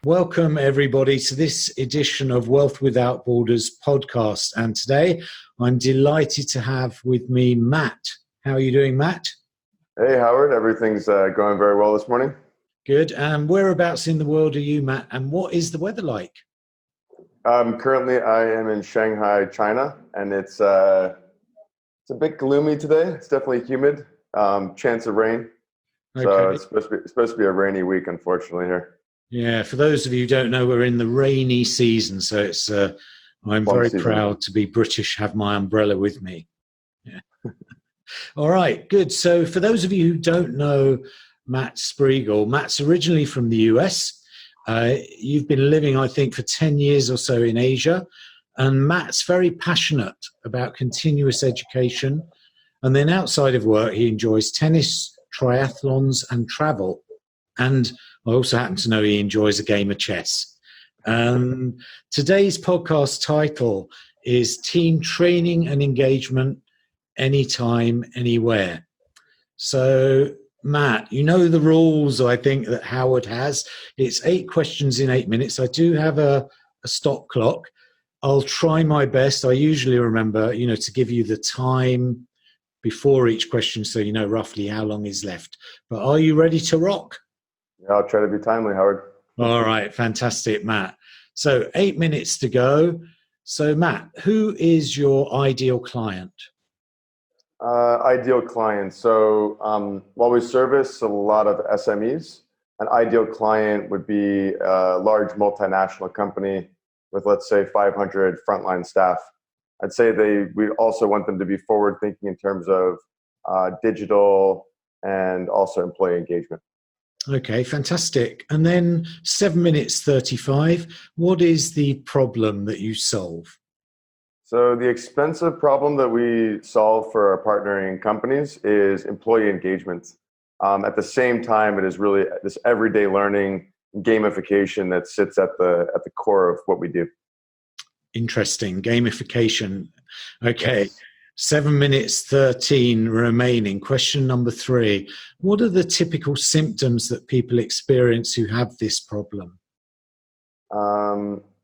Welcome everybody to this edition of Wealth Without Borders podcast. And today I'm delighted to have with me Matt. How are you doing, Matt? Hey, Howard. Everything's going very well this morning. Good. And whereabouts in the world are you, Matt? And what is the weather like? Currently, I am in Shanghai, China, and it's a bit gloomy today. It's definitely humid. Chance of rain. Okay. So it's supposed to be a rainy week, unfortunately, here. Yeah, for those of you who don't know, we're in the rainy season, so it's I'm very proud to be British, have my umbrella with me. Yeah. All right, good. So for those of you who don't know Matt Spriegel, Matt's originally from the US. You've been living, I think, for 10 years or so in Asia, and Matt's very passionate about continuous education. And then outside of work, he enjoys tennis, triathlons, and travel. And I also happen to know he enjoys a game of chess. Today's podcast title is Team Training and Engagement Anytime, Anywhere. So, Matt, you know the rules, I think, that Howard has. It's 8 questions in 8 minutes. I do have a stop clock. I'll try my best. I usually remember, to give you the time before each question so you know roughly how long is left. But are you ready to rock? Yeah, I'll try to be timely, Howard. All right, fantastic, Matt. So 8 minutes to go. So Matt, who is your ideal client? Ideal client. So while we service a lot of SMEs, an ideal client would be a large multinational company with, let's say, 500 frontline staff. I'd say we also want them to be forward-thinking in terms of digital and also employee engagement. Okay, fantastic. And then 7 minutes 35. What is the problem that you solve? So the expensive problem that we solve for our partnering companies is employee engagement. At the same time, it is really this everyday learning gamification that sits at the core of what we do. Interesting. Gamification. Okay. Yes. 7 minutes 13 remaining. Question number 3. What are the typical symptoms that people experience who have this problem?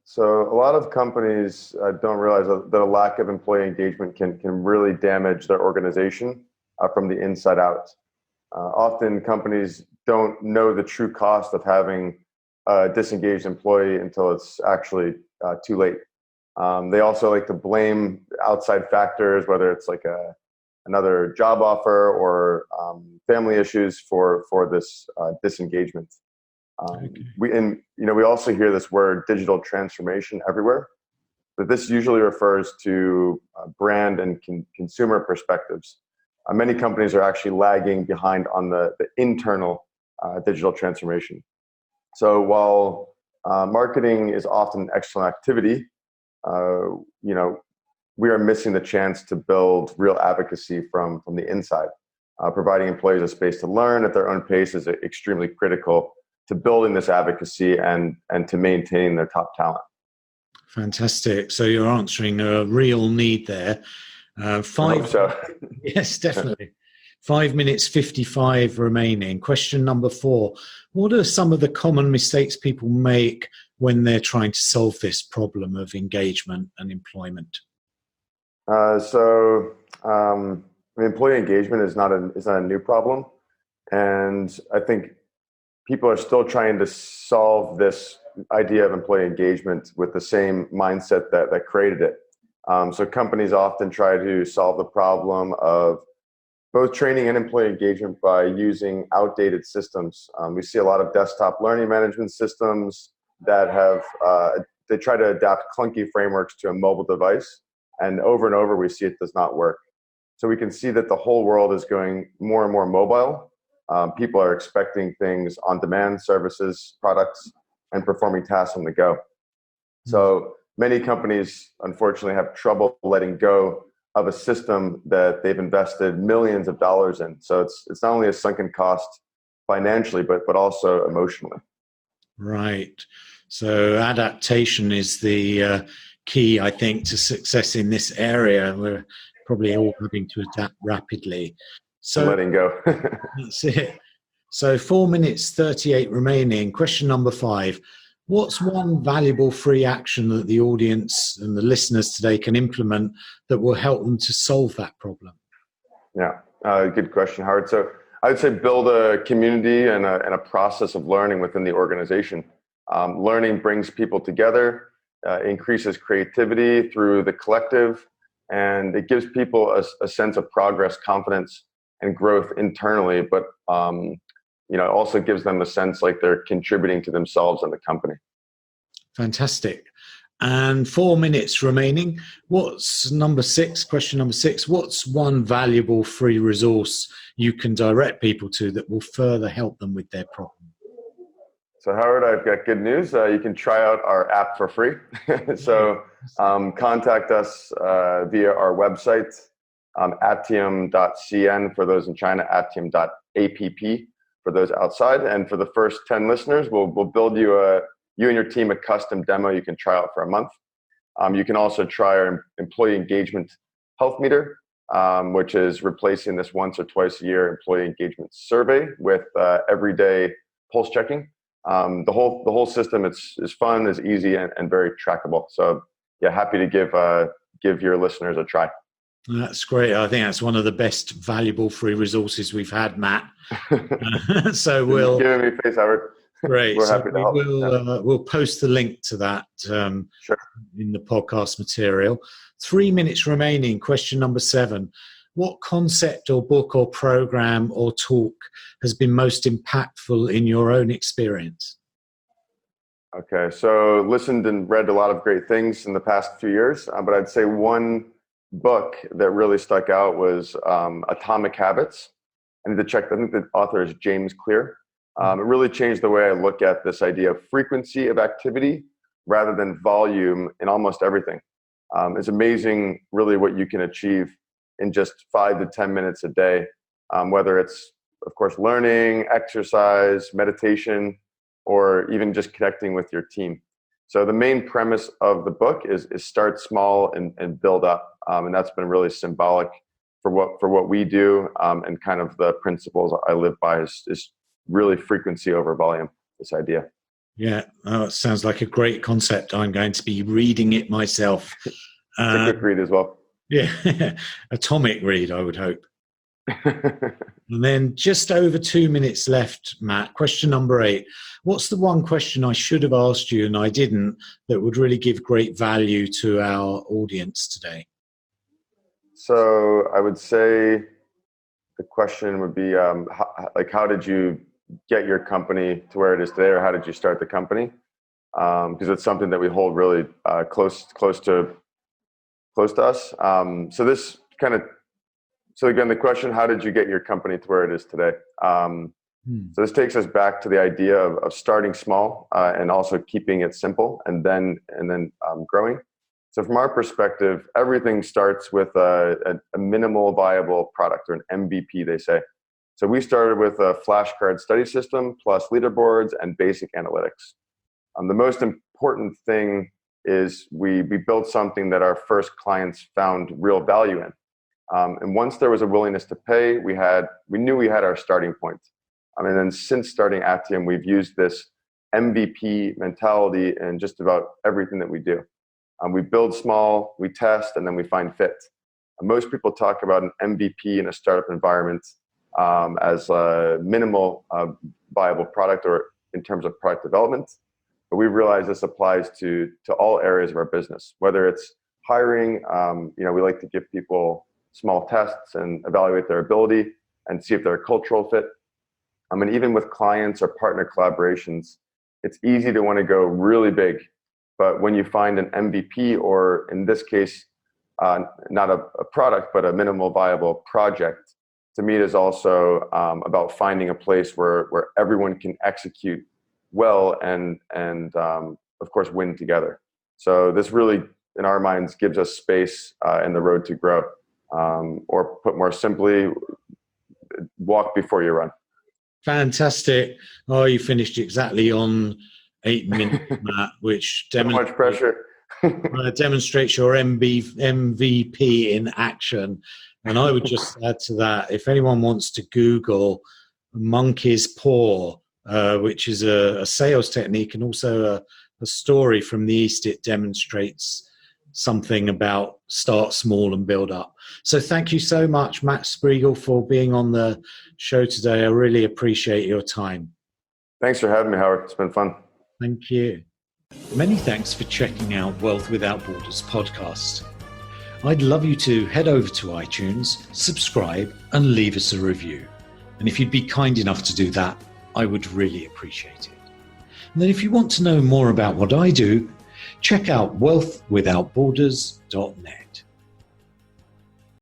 So a lot of companies don't realize that a lack of employee engagement can really damage their organization from the inside out. Often companies don't know the true cost of having a disengaged employee until it's actually too late. They also like to blame outside factors, whether it's like another job offer or family issues for this disengagement. We also hear this word digital transformation everywhere, but this usually refers to brand and consumer perspectives. Many companies are actually lagging behind on the internal digital transformation. So while marketing is often an excellent activity, we are missing the chance to build real advocacy from the inside. Providing employees a space to learn at their own pace is extremely critical to building this advocacy and to maintain their top talent. Fantastic. So you're answering a real need there. I hope so. Yes, definitely. 5 minutes 55 remaining. Question number 4. What are some of the common mistakes people make when they're trying to solve this problem of engagement and employment? Employee engagement is not a new problem, and I think people are still trying to solve this idea of employee engagement with the same mindset that created it. So companies often try to solve the problem of both training and employee engagement by using outdated systems. We see a lot of desktop learning management systems that they try to adapt clunky frameworks to a mobile device, and over we see it does not work. So we can see that the whole world is going more and more mobile. People are expecting things on demand, services, products, and performing tasks on the go. So many companies, unfortunately, have trouble letting go of a system that they've invested millions of dollars in. So it's not only a sunken cost financially, but also emotionally. Right. So adaptation is the key, I think, to success in this area. We're probably all having to adapt rapidly. So letting go. That's it. So 4 minutes 38 remaining. Question number 5. What's one valuable free action that the audience and the listeners today can implement that will help them to solve that problem? Yeah, good question, Howard. So I would say build a community and a process of learning within the organization. Learning brings people together, increases creativity through the collective, and it gives people a sense of progress, confidence, and growth internally. But it also gives them a sense like they're contributing to themselves and the company. Fantastic. And 4 minutes remaining. What's number 6? Question number 6. What's one valuable free resource you can direct people to that will further help them with their problem? So Howard, I've got good news. You can try out our app for free. So contact us via our website, ATIOM.cn for those in China, ATIOM.app for those outside. And for the first 10 listeners, we'll build you and your team a custom demo you can try out for a month. You can also try our employee engagement health meter, which is replacing this once or twice a year employee engagement survey with everyday pulse checking. The whole system is fun, is easy, and very trackable. So yeah, happy to give your listeners a try. That's great. I think that's one of the best valuable free resources we've had, Matt. So we'll give me face, Howard. Great. We're happy to help. We'll post the link to that Sure. in the podcast material. 3 minutes remaining. Question number 7. What concept or book or program or talk has been most impactful in your own experience? Okay, so listened and read a lot of great things in the past few years, but I'd say one book that really stuck out was Atomic Habits. I need to check. I think the author is James Clear. It really changed the way I look at this idea of frequency of activity rather than volume in almost everything. It's amazing, really, what you can achieve in just 5 to 10 minutes a day, whether it's, of course, learning, exercise, meditation, or even just connecting with your team. So the main premise of the book is start small and build up, and that's been really symbolic for what we do, and kind of the principles I live by is really frequency over volume, this idea. Yeah, it sounds like a great concept. I'm going to be reading it myself. It's a quick read as well. Yeah, atomic read, I would hope. And then just over 2 minutes left, Matt. Question number 8. What's the one question I should have asked you and I didn't that would really give great value to our audience today? So I would say the question would be, how did you get your company to where it is today, or how did you start the company? Because it's something that we hold really close to us. So again, the question, how did you get your company to where it is today? So this takes us back to the idea of starting small and also keeping it simple and then growing. So from our perspective, everything starts with a minimal viable product, or an MVP, they say. So we started with a flashcard study system plus leaderboards and basic analytics. The most important thing is we built something that our first clients found real value in. And once there was a willingness to pay, we knew we had our starting point. And then since starting ATIOM, we've used this MVP mentality in just about everything that we do. We build small, we test, and then we find fit. Most people talk about an MVP in a startup environment as a minimal viable product, or in terms of product development. But we realize this applies to all areas of our business, whether it's hiring. We like to give people small tests and evaluate their ability and see if they're a cultural fit. Even with clients or partner collaborations, it's easy to want to go really big. But when you find an MVP, or in this case, not a product, but a minimal viable project, to me, it is also about finding a place where everyone can execute well and of course, win together. So this really, in our minds, gives us space in the road to grow. Or put more simply, walk before you run. Fantastic. Oh, you finished exactly on 8 minutes, Matt, which much pressure. Demonstrates your MVP in action. And I would just add to that, if anyone wants to Google monkey's paw which is a sales technique and also a story from the East. It demonstrates something about start small and build up. So thank you so much, Matt Spriegel, for being on the show today. I really appreciate your time. Thanks for having me, Howard. It's been fun. Thank you. Many thanks for checking out Wealth Without Borders podcast. I'd love you to head over to iTunes, subscribe, and leave us a review. And if you'd be kind enough to do that, I would really appreciate it. And then if you want to know more about what I do, check out wealthwithoutborders.net.